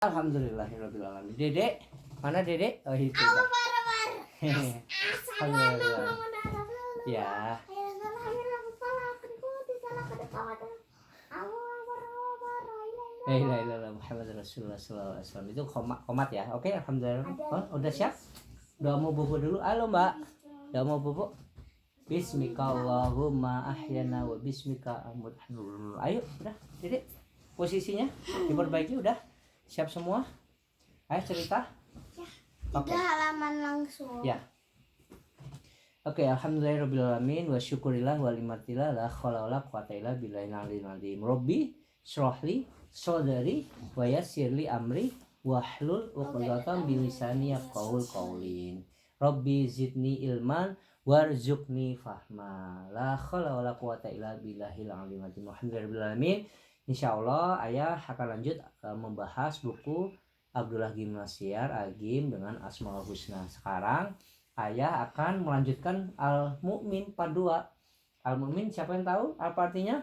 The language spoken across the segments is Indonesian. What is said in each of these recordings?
Alhamdulillahirabbil alamin. Dedek, mana Dedek? Oh itu. Alhamdulillah. Ya. La ilaha illallah Muhammadur Rasulullah sallallahu alaihi wasallam. Itu komat ya. Oke, alhamdulillah. Oh, udah siap? Doa mau bobo dulu. Halo, Mbak. Doa mau bobo. Bismika Allahumma ahyana wa bismika amut. Ayo, udah. Dedek. Posisinya diperbaiki udah. Siap semua? Ayo cerita. Oke. Halaman langsung. Ya. Oke, alhamdulillahirabbil wa syukurillah wa limatillah la haula wala quwata illa billahil aliyil azim. Rabbi shrahli sadri wa yassirli amri wahlul 'uqdatam min lisani yafqahul qaulin. Rabbi zidni ilman warzuqni fahma. La haula wala quwata illa billahil aliyil azim. Alhamdulillahirabbil alamin. Insyaallah ayah akan lanjut membahas buku Abdullah Gimnasiar Agim dengan Asmaul Husna. Sekarang ayah akan melanjutkan Al-Mu'min part 2. Al-Mu'min siapa yang tahu apa artinya?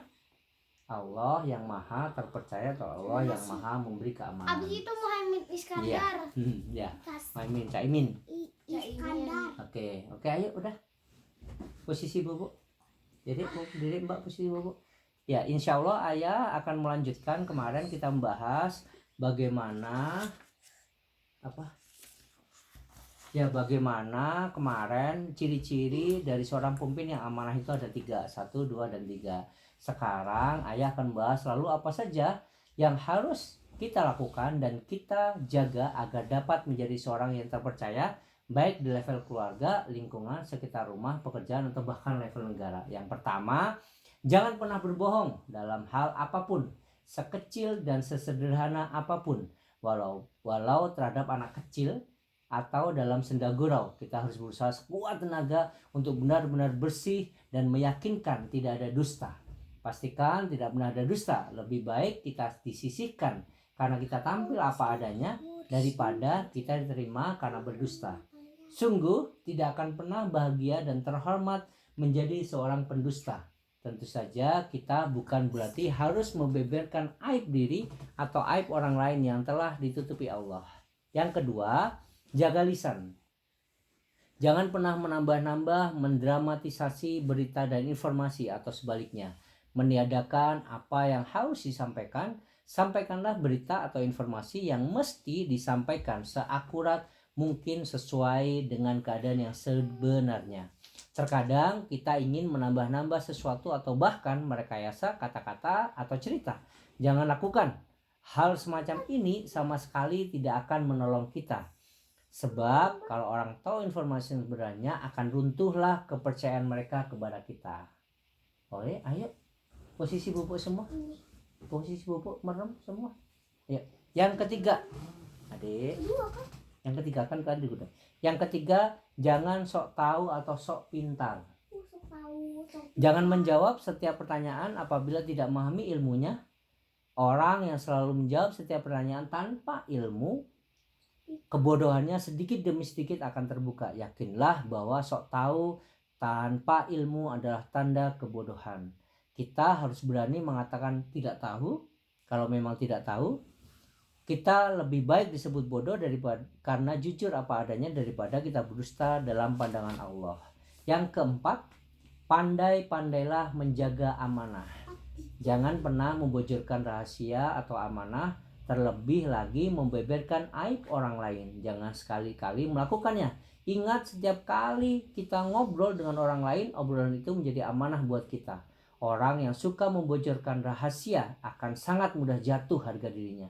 Allah yang maha terpercaya atau Allah yang maha memberi keamanan. Abis itu Muhammad Iskandar. Ya. Muhammad Caimin. Iskandar. Oke, ayo udah. Posisi Bobo. Jadi Mbak posisi Bobo. Ya, insya Allah ayah akan melanjutkan. Kemarin kita membahas bagaimana kemarin ciri-ciri dari seorang pemimpin yang amanah itu ada 3, 1, 2, dan 3. Sekarang ayah akan bahas lalu apa saja yang harus kita lakukan dan kita jaga agar dapat menjadi seorang yang terpercaya baik di level keluarga, lingkungan, sekitar rumah, pekerjaan, atau bahkan level negara. Yang pertama, jangan pernah berbohong dalam hal apapun, sekecil dan sesederhana apapun, walau terhadap anak kecil atau dalam senda gurau. Kita harus berusaha sekuat tenaga untuk benar-benar bersih dan meyakinkan tidak ada dusta. Pastikan tidak benar ada dusta. Lebih baik kita disisihkan karena kita tampil apa adanya daripada kita diterima karena berdusta. Sungguh tidak akan pernah bahagia dan terhormat menjadi seorang pendusta. Tentu saja kita bukan berarti harus membeberkan aib diri atau aib orang lain yang telah ditutupi Allah. Yang kedua, jaga lisan. Jangan pernah menambah-nambah, mendramatisasi berita dan informasi atau sebaliknya. Meniadakan apa yang harus disampaikan, sampaikanlah berita atau informasi yang mesti disampaikan seakurat mungkin sesuai dengan keadaan yang sebenarnya. Terkadang kita ingin menambah-nambah sesuatu atau bahkan merekayasa kata-kata atau cerita. Jangan lakukan. Hal semacam ini sama sekali tidak akan menolong kita. Sebab kalau orang tahu informasi yang sebenarnya akan runtuhlah kepercayaan mereka kepada kita. Oke, ayo. Posisi bubuk semua. Posisi bubuk merem semua. Ya. Yang ketiga. Adik. Yang ketiga kan udah. Yang ketiga, jangan sok tahu atau sok pintar. Jangan menjawab setiap pertanyaan apabila tidak memahami ilmunya. Orang yang selalu menjawab setiap pertanyaan tanpa ilmu, kebodohannya sedikit demi sedikit akan terbuka. Yakinlah bahwa sok tahu tanpa ilmu adalah tanda kebodohan. Kita harus berani mengatakan tidak tahu. Kalau memang tidak tahu, kita lebih baik disebut bodoh daripada karena jujur apa adanya daripada kita berdusta dalam pandangan Allah. Yang keempat, pandai-pandailah menjaga amanah. Jangan pernah membocorkan rahasia atau amanah, terlebih lagi membeberkan aib orang lain. Jangan sekali-kali melakukannya. Ingat, setiap kali kita ngobrol dengan orang lain, obrolan itu menjadi amanah buat kita. Orang yang suka membocorkan rahasia akan sangat mudah jatuh harga dirinya.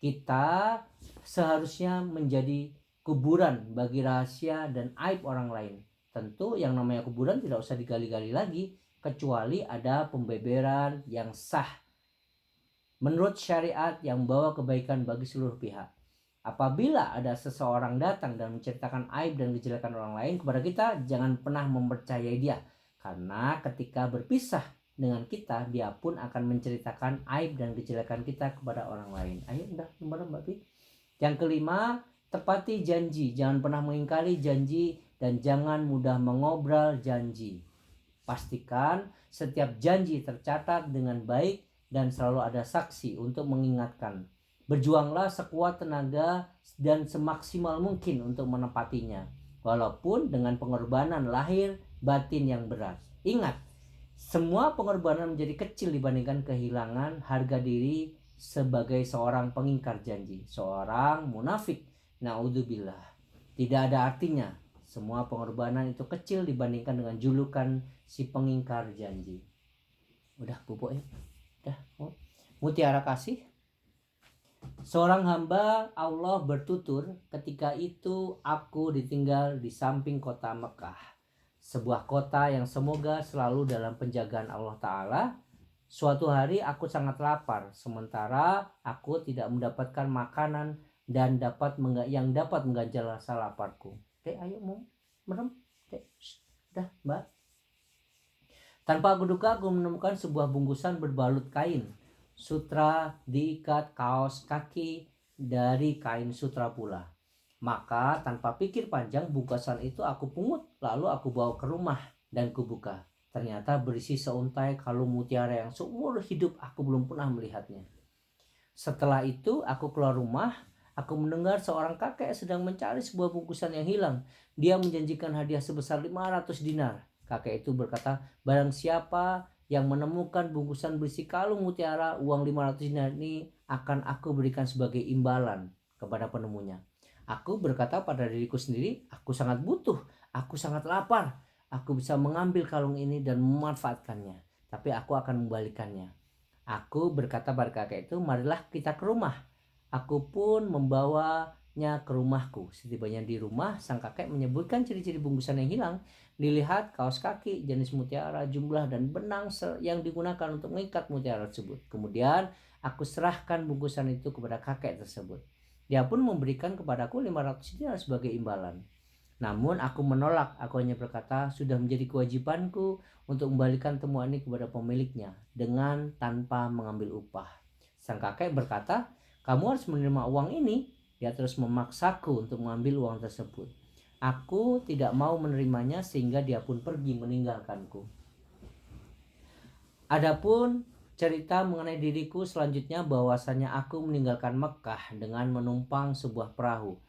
Kita seharusnya menjadi kuburan bagi rahasia dan aib orang lain. Tentu yang namanya kuburan tidak usah digali-gali lagi, kecuali ada pembeberan yang sah menurut syariat yang membawa kebaikan bagi seluruh pihak. Apabila ada seseorang datang dan menceritakan aib dan kejelekan orang lain kepada kita, jangan pernah mempercayai dia. Karena ketika berpisah dengan kita, dia pun akan menceritakan aib dan kejelekan kita kepada orang lain. Ayo udah nomor Mbak Pi. Yang kelima, tepati janji. Jangan pernah mengingkari janji dan jangan mudah mengobrol janji. Pastikan setiap janji tercatat dengan baik dan selalu ada saksi untuk mengingatkan. Berjuanglah sekuat tenaga dan semaksimal mungkin untuk menepatinya, walaupun dengan pengorbanan lahir batin yang berat. Ingat, semua pengorbanan menjadi kecil dibandingkan kehilangan harga diri sebagai seorang pengingkar janji, seorang munafik. Naudzubillah. Tidak ada artinya. Semua pengorbanan itu kecil dibandingkan dengan julukan si pengingkar janji. Udah pupuk ya? Udah. Mutiara kasih. Seorang hamba Allah bertutur, ketika itu aku ditinggal di samping kota Mekah, sebuah kota yang semoga selalu dalam penjagaan Allah Ta'ala. Suatu hari aku sangat lapar, sementara aku tidak mendapatkan makanan dan yang dapat mengganjal rasa laparku. Dek, ayo mau merem. Dek, udah mbak. Tanpa aku duga, aku menemukan sebuah bungkusan berbalut kain sutra diikat kaos kaki dari kain sutra pula. Maka tanpa pikir panjang bungkusan itu aku pungut, lalu aku bawa ke rumah dan kubuka. Ternyata berisi seuntai kalung mutiara yang seumur hidup aku belum pernah melihatnya. Setelah itu aku keluar rumah, aku mendengar seorang kakek sedang mencari sebuah bungkusan yang hilang. Dia menjanjikan hadiah sebesar 500 dinar. Kakek itu berkata, barang siapa yang menemukan bungkusan berisi kalung mutiara, uang 500 dinar ini akan aku berikan sebagai imbalan kepada penemunya. Aku berkata pada diriku sendiri, aku sangat butuh, aku sangat lapar, aku bisa mengambil kalung ini dan memanfaatkannya, tapi aku akan membalikannya. Aku berkata pada kakek itu, marilah kita ke rumah. Aku pun membawanya ke rumahku. Setibanya di rumah, sang kakek menyebutkan ciri-ciri bungkusan yang hilang. Dilihat kaos kaki, jenis mutiara, jumlah dan benang yang digunakan untuk mengikat mutiara tersebut. Kemudian aku serahkan bungkusan itu kepada kakek tersebut. Dia pun memberikan kepadaku 500 dinar sebagai imbalan. Namun aku menolak. Aku hanya berkata, sudah menjadi kewajibanku untuk membalikan temuan ini kepada pemiliknya dengan tanpa mengambil upah. Sang kakek berkata, kamu harus menerima uang ini. Dia terus memaksaku untuk mengambil uang tersebut. Aku tidak mau menerimanya sehingga dia pun pergi meninggalkanku. Adapun cerita mengenai diriku selanjutnya, bahwasanya aku meninggalkan Mekah dengan menumpang sebuah perahu.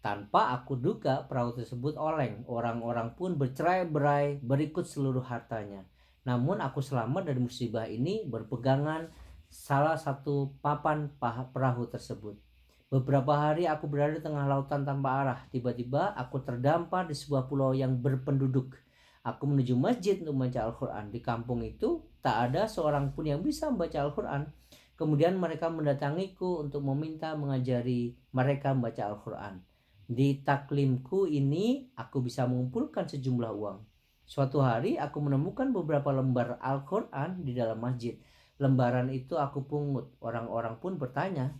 Tanpa aku duga perahu tersebut oleng. Orang-orang pun bercerai-berai berikut seluruh hartanya. Namun aku selamat dari musibah ini berpegangan salah satu papan perahu tersebut. Beberapa hari aku berada di tengah lautan tanpa arah. Tiba-tiba aku terdampar di sebuah pulau yang berpenduduk. Aku menuju masjid untuk membaca Al-Quran. Di kampung itu tak ada seorang pun yang bisa membaca Al-Quran. Kemudian mereka mendatangiku untuk meminta mengajari mereka membaca Al-Quran. Di taklimku ini aku bisa mengumpulkan sejumlah uang. Suatu hari aku menemukan beberapa lembar Al-Quran di dalam masjid. Lembaran itu aku pungut. Orang-orang pun bertanya,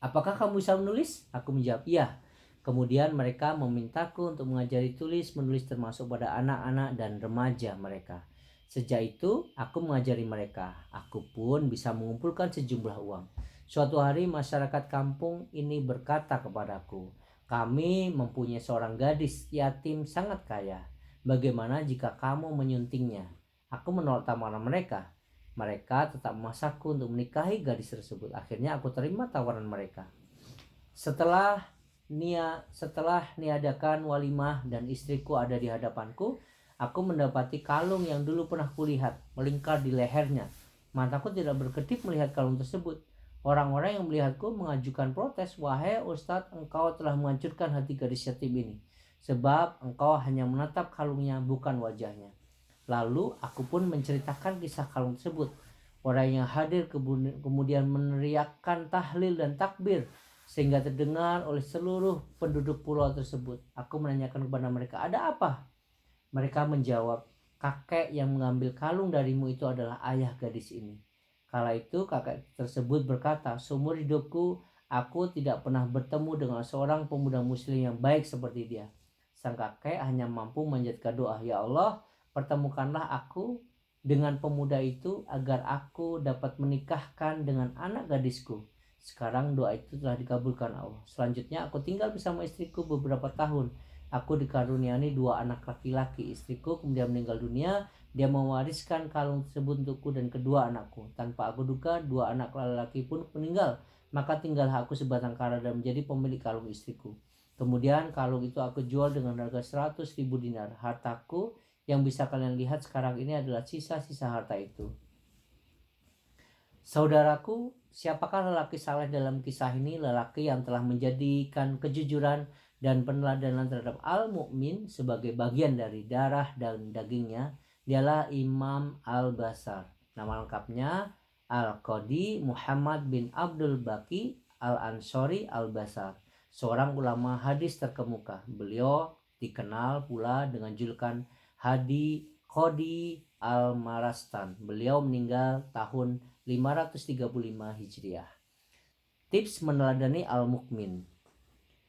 apakah kamu bisa menulis? Aku menjawab, iya. Kemudian mereka memintaku untuk mengajari menulis termasuk pada anak-anak dan remaja mereka. Sejak itu aku mengajari mereka. Aku pun bisa mengumpulkan sejumlah uang. Suatu hari masyarakat kampung ini berkata kepadaku, kami mempunyai seorang gadis yatim sangat kaya. Bagaimana jika kamu menyuntingnya? Aku menolak tawaran mereka. Mereka tetap memasakku untuk menikahi gadis tersebut. Akhirnya aku terima tawaran mereka. Setelah niadakan walimah dan istriku ada di hadapanku, aku mendapati kalung yang dulu pernah kulihat melingkar di lehernya. Mataku tidak berkedip melihat kalung tersebut. Orang-orang yang melihatku mengajukan protes, wahai Ustadz, engkau telah menghancurkan hati gadis yatim ini, sebab engkau hanya menatap kalungnya bukan wajahnya. Lalu aku pun menceritakan kisah kalung tersebut. Orang yang hadir kemudian meneriakkan tahlil dan takbir sehingga terdengar oleh seluruh penduduk pulau tersebut. Aku menanyakan kepada mereka, ada apa? Mereka menjawab, kakek yang mengambil kalung darimu itu adalah ayah gadis ini. Kala itu kakek tersebut berkata, seumur hidupku aku tidak pernah bertemu dengan seorang pemuda muslim yang baik seperti dia. Sang kakek hanya mampu menjadikan doa, ya Allah, pertemukanlah aku dengan pemuda itu agar aku dapat menikahkan dengan anak gadisku. Sekarang doa itu telah dikabulkan Allah. Selanjutnya aku tinggal bersama istriku beberapa tahun. Aku dikaruniai 2 anak laki-laki. Istriku kemudian meninggal dunia. Dia mewariskan kalung tersebut untukku dan kedua anakku. Tanpa aku duga 2 anak laki-laki pun meninggal maka tinggallah aku sebatang kara dan menjadi pemilik kalung istriku. Kemudian kalung itu aku jual dengan harga 100.000 dinar. Hartaku yang bisa kalian lihat sekarang ini adalah sisa-sisa harta itu. Saudaraku, siapakah lelaki saleh dalam kisah ini? Lelaki yang telah menjadikan kejujuran dan peneladanan terhadap al-mu'min sebagai bagian dari darah dan dagingnya. Dialah Imam Al-Basar. Nama lengkapnya Al-Qadi Muhammad bin Abdul Baqi Al-Ansori Al-Basar, seorang ulama hadis terkemuka. Beliau dikenal pula dengan julukan Hadi Qadi Al-Marastan. Beliau meninggal tahun 535 Hijriah. Tips meneladani al-mukmin.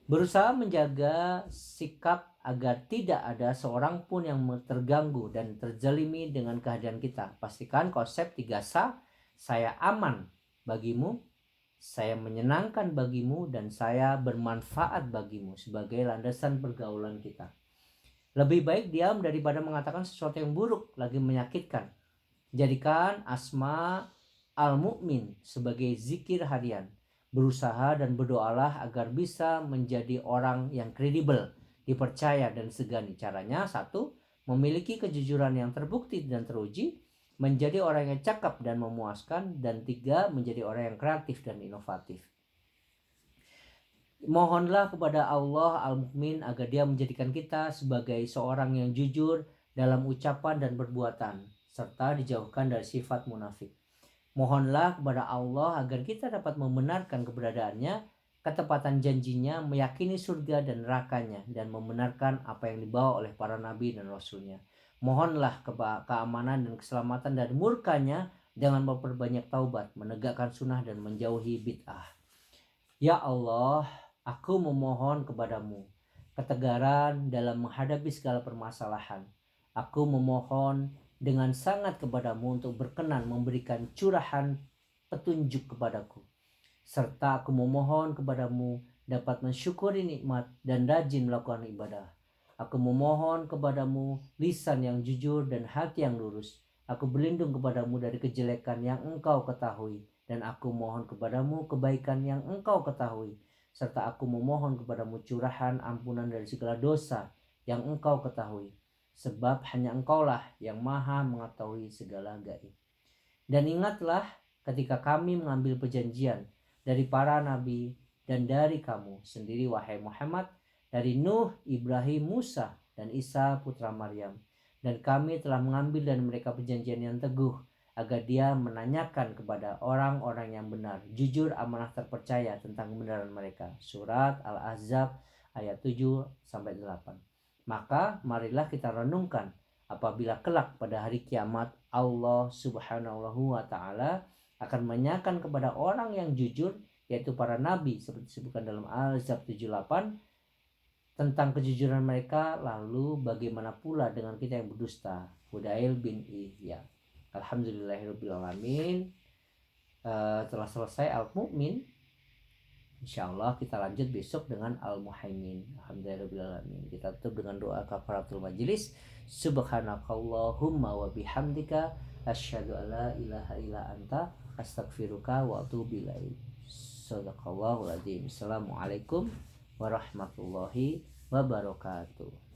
Berusaha menjaga sikap agar tidak ada seorang pun yang terganggu dan terzalimi dengan kehadiran kita. Pastikan konsep 3 saya aman bagimu, saya menyenangkan bagimu, dan saya bermanfaat bagimu sebagai landasan pergaulan kita. Lebih baik diam daripada mengatakan sesuatu yang buruk lagi menyakitkan. Jadikan asma al-mu'min sebagai zikir harian. Berusaha dan berdoalah agar bisa menjadi orang yang kredibel, dipercaya dan segani. Caranya 1. Memiliki kejujuran yang terbukti dan teruji, menjadi orang yang cakap dan memuaskan, dan 3. Menjadi orang yang kreatif dan inovatif. Mohonlah kepada Allah al-Mukmin agar Dia menjadikan kita sebagai seorang yang jujur dalam ucapan dan perbuatan, serta dijauhkan dari sifat munafik. Mohonlah kepada Allah agar kita dapat membenarkan keberadaannya, ketepatan janjinya, meyakini surga dan nerakanya, dan membenarkan apa yang dibawa oleh para nabi dan rasulnya. Mohonlah keamanan dan keselamatan dari murkanya dengan memperbanyak taubat, menegakkan sunnah dan menjauhi bid'ah. Ya Allah, aku memohon kepadamu ketegaran dalam menghadapi segala permasalahan. Aku memohon dengan sangat kepadamu untuk berkenan memberikan curahan petunjuk kepadaku. Serta aku memohon kepadamu dapat mensyukuri nikmat dan rajin melakukan ibadah. Aku memohon kepadamu lisan yang jujur dan hati yang lurus. Aku berlindung kepadamu dari kejelekan yang engkau ketahui, dan aku mohon kepadamu kebaikan yang engkau ketahui. Serta aku memohon kepadamu curahan ampunan dari segala dosa yang engkau ketahui. Sebab hanya engkaulah yang maha mengetahui segala gaib. Dan ingatlah ketika kami mengambil perjanjian dari para nabi dan dari kamu sendiri wahai Muhammad, dari Nuh, Ibrahim, Musa, dan Isa putra Maryam. Dan kami telah mengambil dari mereka perjanjian yang teguh, agar dia menanyakan kepada orang-orang yang benar, jujur, amanah, terpercaya tentang kebenaran mereka. Surat Al-Ahzab ayat 7-8. Maka marilah kita renungkan apabila kelak pada hari kiamat Allah subhanahu wa ta'ala akan menanyakan kepada orang yang jujur, yaitu para nabi seperti disebutkan dalam Al-Ahzab 78, tentang kejujuran mereka. Lalu bagaimana pula dengan kita yang berdusta? Hudail bin Ihya. Alhamdulillahirrabbilalamin. Telah selesai al-mu'min. Insyaallah kita lanjut besok dengan al-muhaimin. Alhamdulillahirrabbilalamin. Kita tutup dengan doa kafaratul majlis. Subhanakallahumma wa bihamdika asyhadu alla ilaha illa anta astaghfiruka wa atubu ilaik. Shadaqallahul azim. Assalamualaikum warahmatullahi wabarakatuh.